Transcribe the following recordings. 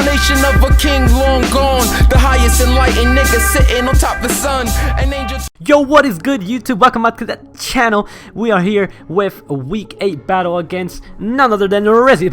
Reincarnation of a king long gone, the highest enlightened nigga sitting on top of the sun. An angel. Yo, what is good, YouTube? Welcome back to the channel. We are here with a week 8 battle against none other than Rizzy,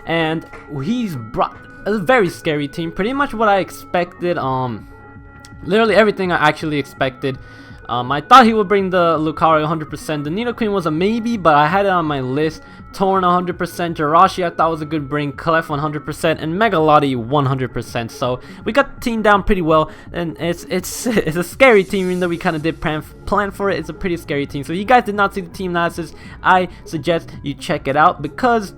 and he's brought a very scary team. Pretty much what I expected. Literally everything I actually expected. I thought he would bring the Lucario 100%. The Nidoqueen was a maybe, but I had it on my list. Torn 100%, Jirachi I thought was a good bring, Clef 100%, and Megalotti 100%. So we got the team down pretty well, and it's a scary team, even though we kind of did plan for it. It's a pretty scary team. So if you guys did not see the team analysis, I suggest you check it out, because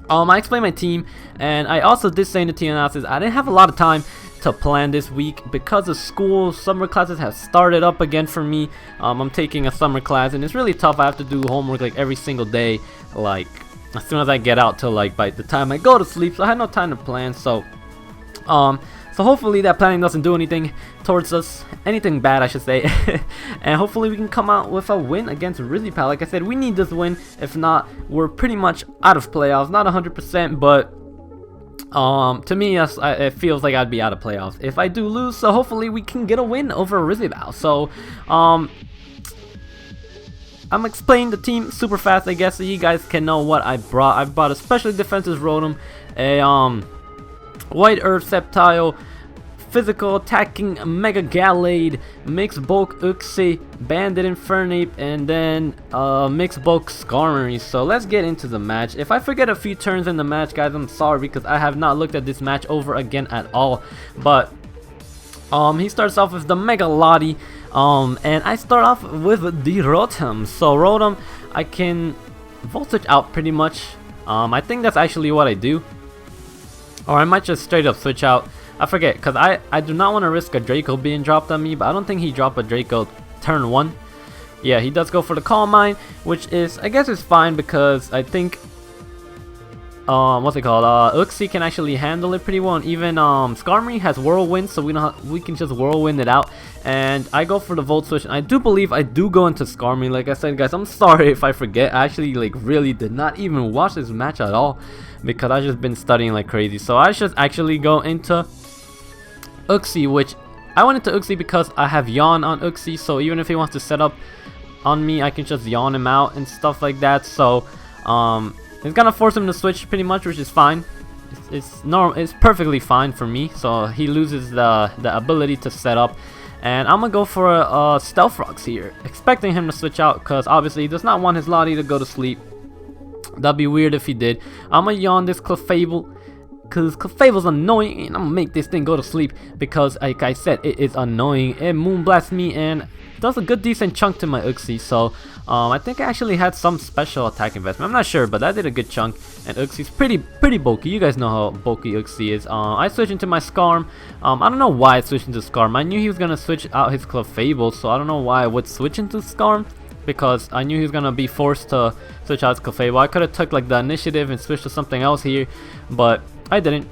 I explained my team, and I also did say in the team analysis I didn't have a lot of time to plan this week because of school. Summer classes have started up again for me. I'm taking a summer class, and it's really tough. I have to do homework like every single day, like as soon as I get out till like by the time I go to sleep. So I had no time to plan. So hopefully that planning doesn't do anything towards us, anything bad I should say. And hopefully we can come out with a win against Rizzy. Like I said, we need this win. If not, we're pretty much out of playoffs. Not 100%, but to me, it feels like I'd be out of playoffs if I do lose. So hopefully we can get a win over Rizzy. So I'm explaining the team super fast, I guess, so you guys can know what I brought. I brought a specially defensive Rotom, a White Earth Sceptile, physical attacking Mega Gallade, mixed bulk Uxie, Bandit Infernape, and then mixed bulk Skarmory. So let's get into the match. If I forget a few turns in the match, guys, I'm sorry, because I have not looked at this match over again at all. But he starts off with the Megalotti, and I start off with the Rotom. So Rotom, I can Volt Switch out pretty much. I think that's actually what I do, or I might just straight up switch out. I forget, because I do not want to risk a Draco being dropped on me, but I don't think he dropped a Draco turn 1. Yeah, he does go for the Calm Mind, which is, I guess, is fine, because I think what's it called, Uxie can actually handle it pretty well, and even Skarmory has Whirlwind, so we can just Whirlwind it out. And I go for the Volt Switch, and I do believe I do go into Skarmory. Like I said, guys, I'm sorry if I forget. I actually like really did not even watch this match at all, because I've just been studying like crazy. So I should actually go into Uxie, which I went into Uxie because I have Yawn on Uxie, so even if he wants to set up on me, I can just Yawn him out and stuff like that. So it's gonna force him to switch pretty much, which is fine. It's normal. It's perfectly fine for me. So he loses the ability to set up, and I'm gonna go for a Stealth Rocks here, expecting him to switch out, because obviously he does not want his Lottie to go to sleep. That'd be weird if he did. I'm gonna Yawn this Clefable, because Clefable's annoying, and I'm gonna make this thing go to sleep, because like I said, it is annoying. It Moonblasts me and does a good decent chunk to my Uxie. So I think I actually had some special attack investment, I'm not sure, but that did a good chunk. And Uxie's pretty bulky. You guys know how bulky Uxie is. I switch into my Skarm. I don't know why I switched into Skarm. I knew he was gonna switch out his Clefable, so I don't know why I would switch into Skarm, because I knew he was gonna be forced to switch out his Clefable. I could have took like the initiative and switched to something else here, but I didn't.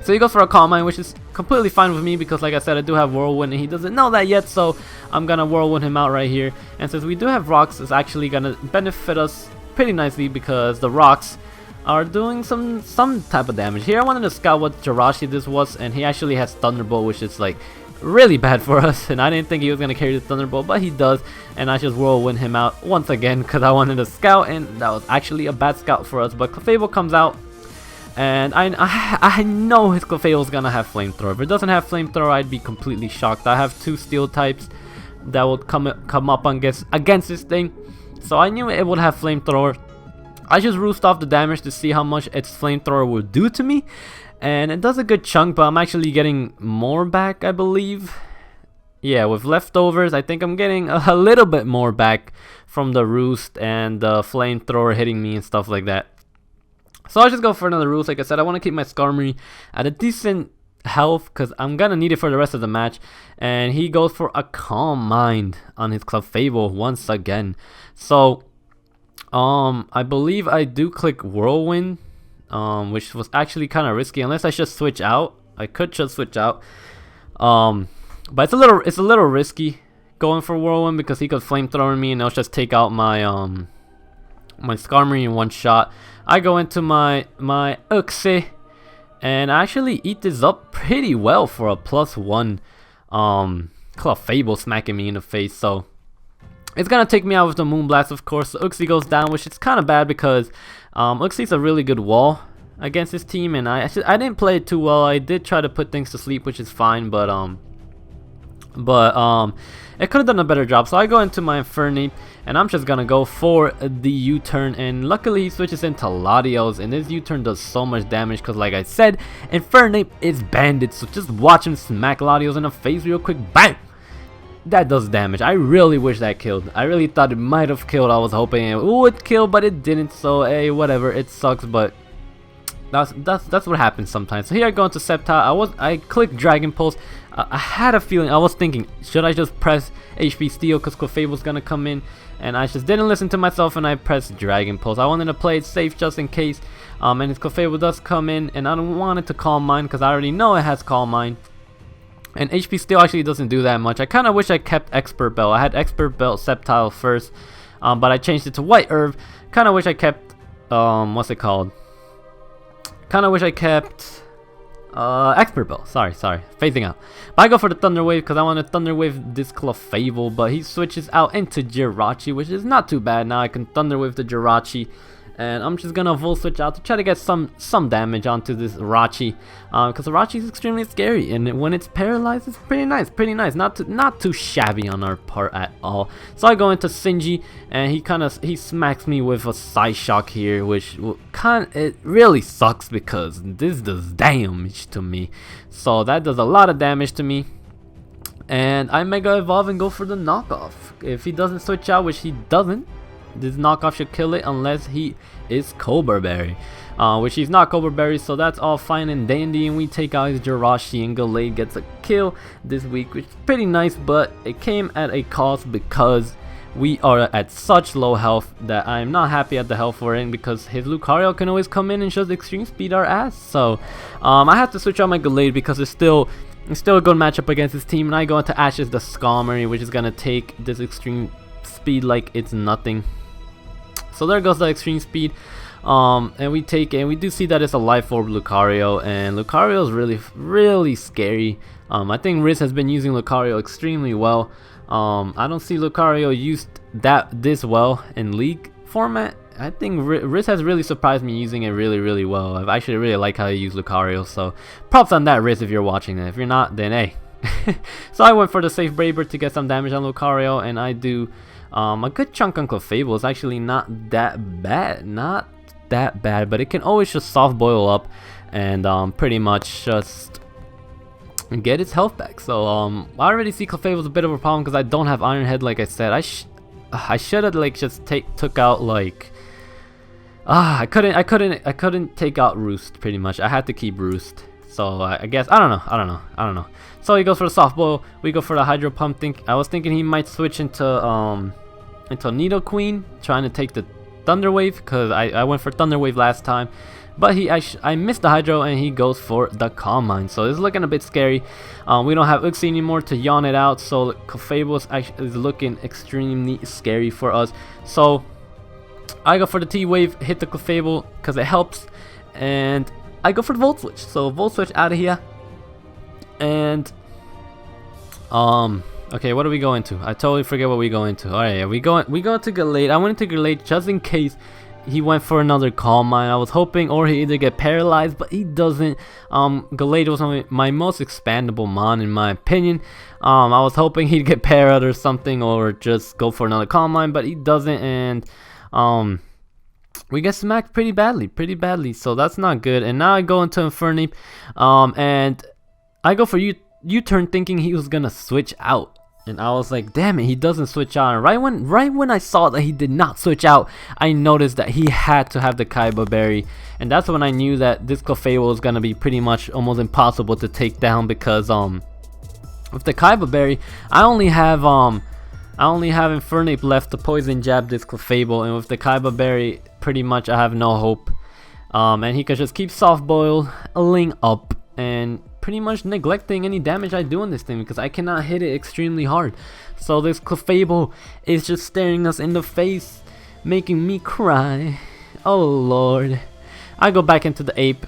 So he goes for a Calm Mind, which is completely fine with me, because like I said, I do have Whirlwind, and he doesn't know that yet, so I'm gonna Whirlwind him out right here. And since we do have Rocks, it's actually gonna benefit us pretty nicely, because the Rocks are doing some type of damage. Here I wanted to scout what Jirachi this was, and he actually has Thunderbolt, which is like really bad for us, and I didn't think he was gonna carry the Thunderbolt, but he does. And I just Whirlwind him out once again, because I wanted to scout, and that was actually a bad scout for us. But Clefable comes out, and I know his Clefable's gonna have Flamethrower. If it doesn't have Flamethrower, I'd be completely shocked. I have 2 Steel types that would come up against this thing, so I knew it would have Flamethrower. I just roost off the damage to see how much its Flamethrower would do to me, and it does a good chunk, but I'm actually getting more back, I believe. Yeah, with leftovers, I think I'm getting a little bit more back from the roost and the Flamethrower hitting me and stuff like that. So I'll just go for another roost. Like I said, I want to keep my Skarmory at a decent health, because I'm gonna need it for the rest of the match. And he goes for a Calm Mind on his Clefable once again. So I believe I do click Whirlwind, which was actually kind of risky, unless I just switch out. I could just switch out, but it's a little risky going for Whirlwind, because he could Flamethrower me and I'll just take out my my Skarmory in one shot. I go into my Uxie, and I actually eat this up pretty well for a +1 Clefable smacking me in the face. So it's gonna take me out with the Moonblast, of course. The Uxie goes down, which is kind of bad because Uxie's a really good wall against his team, and I didn't play it too well. I did try to put things to sleep, which is fine, but it could have done a better job. So I go into my Infernape, and I'm just gonna go for the U-turn, and luckily he switches into Latios, and this U-turn does so much damage because, like I said, Infernape is banded. So just watch him smack Latios in the face real quick. Bang! That does damage. I really wish that killed. I really thought it might have killed. I was hoping it would kill, but it didn't. So hey, whatever. It sucks, but that's what happens sometimes. So here I go into Sceptile. I clicked Dragon Pulse. I had a feeling. I was thinking, should I just press HP Steel because Clefable's gonna come in? And I just didn't listen to myself, and I pressed Dragon Pulse. I wanted to play it safe just in case. And if Clefable does come in, and I don't want it to Calm Mind because I already know it has Calm Mind. And HP Steel actually doesn't do that much. I kind of wish I kept Expert Belt. I had Expert Belt Sceptile first, but I changed it to White Herb. Kind of wish I kept what's it called? Kind of wish I kept Expert Belt. Sorry, phasing out. But I go for the Thunder Wave because I want to Thunder Wave this Clefable, but he switches out into Jirachi, which is not too bad. Now I can Thunder Wave the Jirachi, and I'm just gonna Volt Switch out to try to get some damage onto this Rachi, because Rachi is extremely scary, and when it's paralyzed, it's pretty nice, not too shabby on our part at all. So I go into Sinji, and he smacks me with a Psyshock here, which it really sucks because this does damage to me. So that does a lot of damage to me. And I Mega Evolve and go for the knockoff. If he doesn't switch out, which he doesn't, this knockoff should kill it unless he is Cobra Berry, which he's not Cobra Berry, so that's all fine and dandy. And we take out his Jirachi, and Gallade gets a kill this week, which is pretty nice, but it came at a cost because we are at such low health that I'm not happy at the health we're in, because his Lucario can always come in and just extreme speed our ass. So I have to switch out my Gallade because it's still a good matchup against his team, and I go into Ashes the Skarmory, which is gonna take this extreme speed like it's nothing. So there goes the extreme speed, and we take it, and we do see that it's a Life Orb Lucario, and Lucario is really scary. I think Riz has been using Lucario extremely well. I don't see Lucario used this well in League format. I think Riz has really surprised me using it really well. I actually really like how he used Lucario, so props on that, Riz, if you're watching it. If you're not, then hey. So I went for the safe Brave Bird to get some damage on Lucario, and I do a good chunk on Clefable. Is actually not that bad, but it can always just soft boil up and pretty much just get its health back. So I already see Clefable's a bit of a problem because I don't have Iron Head. Like I said, I should have like just took out like I couldn't take out Roost. Pretty much I had to keep Roost. So I guess I don't know. So he goes for the soft boil. We go for the Hydro Pump. I was thinking he might switch into Nidoqueen, trying to take the Thunder Wave, because I went for Thunder Wave last time, but I missed the Hydro, and he goes for the Calm Mind. So it's looking a bit scary. We don't have Uxie anymore to yawn it out, so Clefable is looking extremely scary for us. So I go for the T-Wave, hit the Clefable because it helps, and I go for the Volt Switch. So Volt Switch out of here, and okay, what do we go into? I totally forget what we go into. Alright, we go into Gallade. I went into Gallade just in case he went for another Calm Mind. I was hoping or he either get paralyzed, but he doesn't. Gallade was my most expandable mon in my opinion. I was hoping he'd get parried or something, or just go for another Calm Mind, but he doesn't, and we get smacked pretty badly, so that's not good. And now I go into Infernape, and I go for U-turn thinking he was gonna switch out, and I was like, damn it, he doesn't switch out. And right when I saw that he did not switch out, I noticed that he had to have the Kaiba Berry, and that's when I knew that this Clefable was gonna be pretty much almost impossible to take down, because with the Kaiba Berry, I only have Infernape left to Poison Jab this Clefable, and with the Kaiba Berry, pretty much I have no hope. And he could just keep soft boiling up and pretty much neglecting any damage I do on this thing, because I cannot hit it extremely hard. So this Clefable is just staring us in the face, making me cry. Oh lord. I go back into the Ape.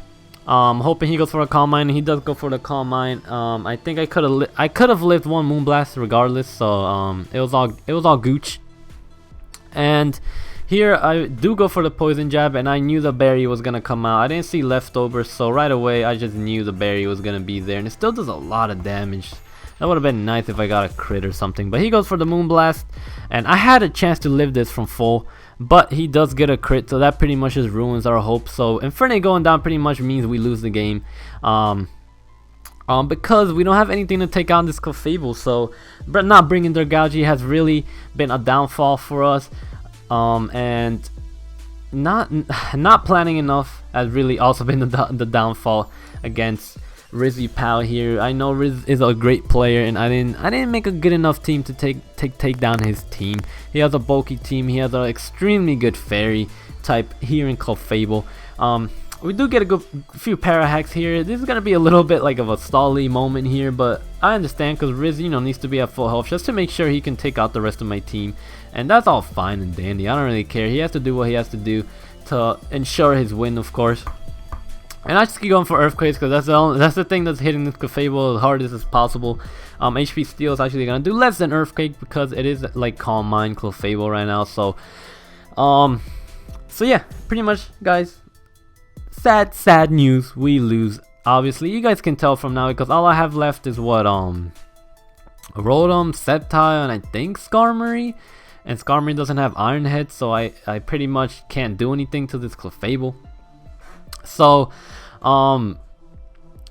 Hoping he goes for a Calm Mind. He does go for the Calm Mind. I think I could have lived one Moonblast regardless. So it was all gooch. And here I do go for the Poison Jab, and I knew the berry was gonna come out. I didn't see leftovers, so right away I just knew the berry was gonna be there, and it still does a lot of damage. That would have been nice if I got a crit or something. But he goes for the Moonblast, and I had a chance to live this from full, but he does get a crit, so that pretty much just ruins our hope. So Infernape going down pretty much means we lose the game. Because we don't have anything to take on this Clefable, so not bringing their Gougy has really been a downfall for us. And not planning enough has really also been the downfall against Rizzy Pal here. I know Riz is a great player, and I didn't make a good enough team to take down his team. He has a bulky team. He has an extremely good fairy type here in Clefable. We do get a few para hacks here. This is gonna be a little bit like of a stally moment here, but I understand because Riz, needs to be at full health just to make sure he can take out the rest of my team, and that's all fine and dandy. I don't really care. He has to do what he has to do to ensure his win, of course. And I just keep going for Earthquakes because that's the thing that's hitting this Clefable as hardest as possible. HP Steel is actually gonna do less than Earthquake because it is like Calm Mind Clefable right now. So yeah, pretty much, guys. Sad news. We lose. Obviously, you guys can tell from now because all I have left is what Rotom, Sceptile, and I think Skarmory. And Skarmory doesn't have Iron Head, so I pretty much can't do anything to this Clefable. So,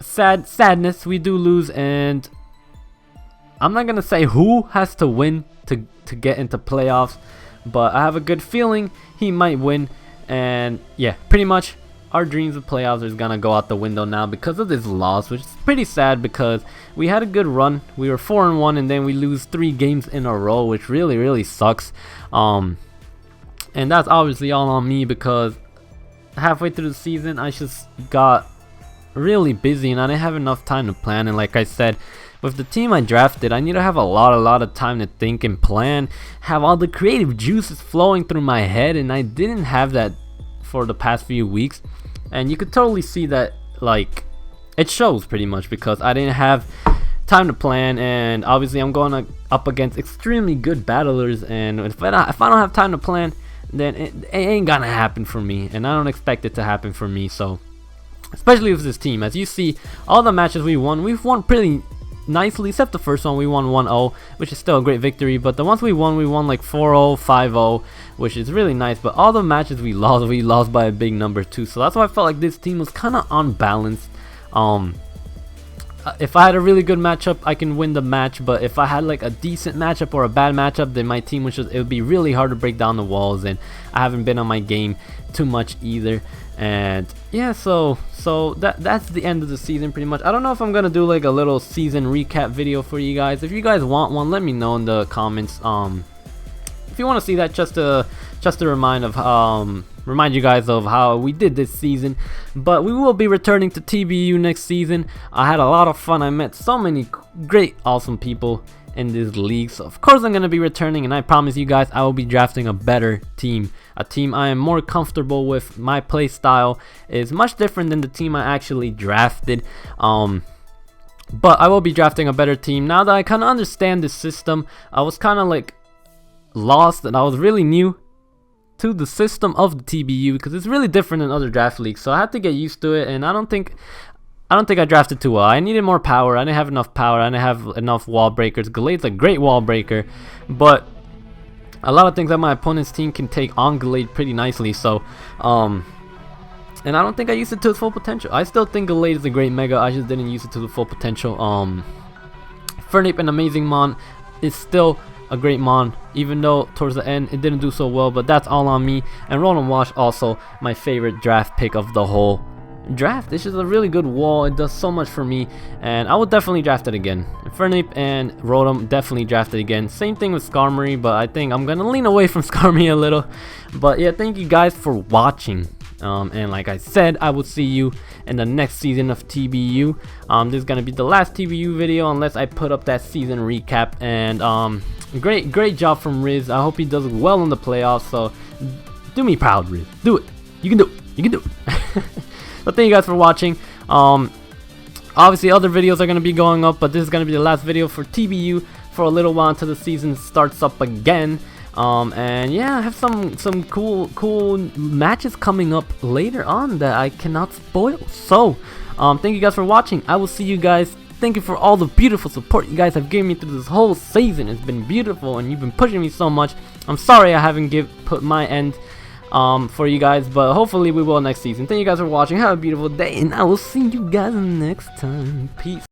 sadness, we do lose, and I'm not gonna say who has to win to get into playoffs, but I have a good feeling he might win. And yeah, pretty much our dreams of playoffs is gonna go out the window now because of this loss, which is pretty sad because we had a good run. We were 4-1, and then we lose 3 games in a row, which really sucks. And that's obviously all on me because halfway through the season I just got really busy and I didn't have enough time to plan. And like I said, with the team I drafted, I need to have a lot of time to think and plan, have all the creative juices flowing through my head, and I didn't have that for the past few weeks. And you could totally see that, like, it shows pretty much because I didn't have time to plan, and obviously I'm going up against extremely good battlers, and if I don't have time to plan, then it ain't gonna happen for me, and I don't expect it to happen for me. So especially with this team, as you see, all the matches we've won pretty nicely, except the first one we won 1-0, which is still a great victory. But the ones we won like 4-0, 5-0, which is really nice. But all the matches we lost by a big number too. So that's why I felt like this team was kind of unbalanced. If I had a really good matchup, I can win the match, but if I had like a decent matchup or a bad matchup, then my team it would be really hard to break down the walls, and I haven't been on my game too much either. And yeah, so that's the end of the season pretty much. I don't know if I'm gonna do like a little season recap video for you guys. If you guys want one, let me know in the comments. If you want to see that, just to remind you guys of how we did this season. But we will be returning to TBU next season. I had a lot of fun. I met so many great, awesome people in this league. So of course I'm going to be returning, and I promise you guys I will be drafting a better team. A team I am more comfortable with. My play style is much different than the team I actually drafted. But I will be drafting a better team. Now that I kind of understand the system, I was kind of like lost, and I was really new to the system of the TBU because it's really different than other draft leagues, so I had to get used to it. And I don't think I drafted too well. I needed more power. I didn't have enough power. I didn't have enough wall breakers. Gallade's a great wall breaker, but a lot of things that my opponent's team can take on Gallade pretty nicely. So and I don't think I used it to its full potential. I still think Gallade is a great mega. I just didn't use it to the full potential. Fernape, an amazing mon, is still a great mon, even though towards the end it didn't do so well, but that's all on me. And Rotom-wash, also my favorite draft pick of the whole draft. This is a really good wall. It does so much for me, and I would definitely draft it again. Fernape and Rotom, definitely draft it again. Same thing with Skarmory, but I think I'm gonna lean away from Skarmory a little. But yeah, thank you guys for watching. And like I said, I will see you in the next season of TBU. This is gonna be the last TBU video unless I put up that season recap. And great job from Riz. I hope he does well in the playoffs. So do me proud, Riz. Do it. You can do it. You can do it. But thank you guys for watching. Obviously other videos are going to be going up, but this is going to be the last video for TBU for a little while until the season starts up again. And yeah, I have some cool matches coming up later on that I cannot spoil. So thank you guys for watching. I will see you guys. Thank you for all the beautiful support you guys have given me through this whole season. It's been beautiful and you've been pushing me so much. I'm sorry I haven't put my end for you guys, but hopefully we will next season. Thank you guys for watching. Have a beautiful day, and I will see you guys next time. Peace.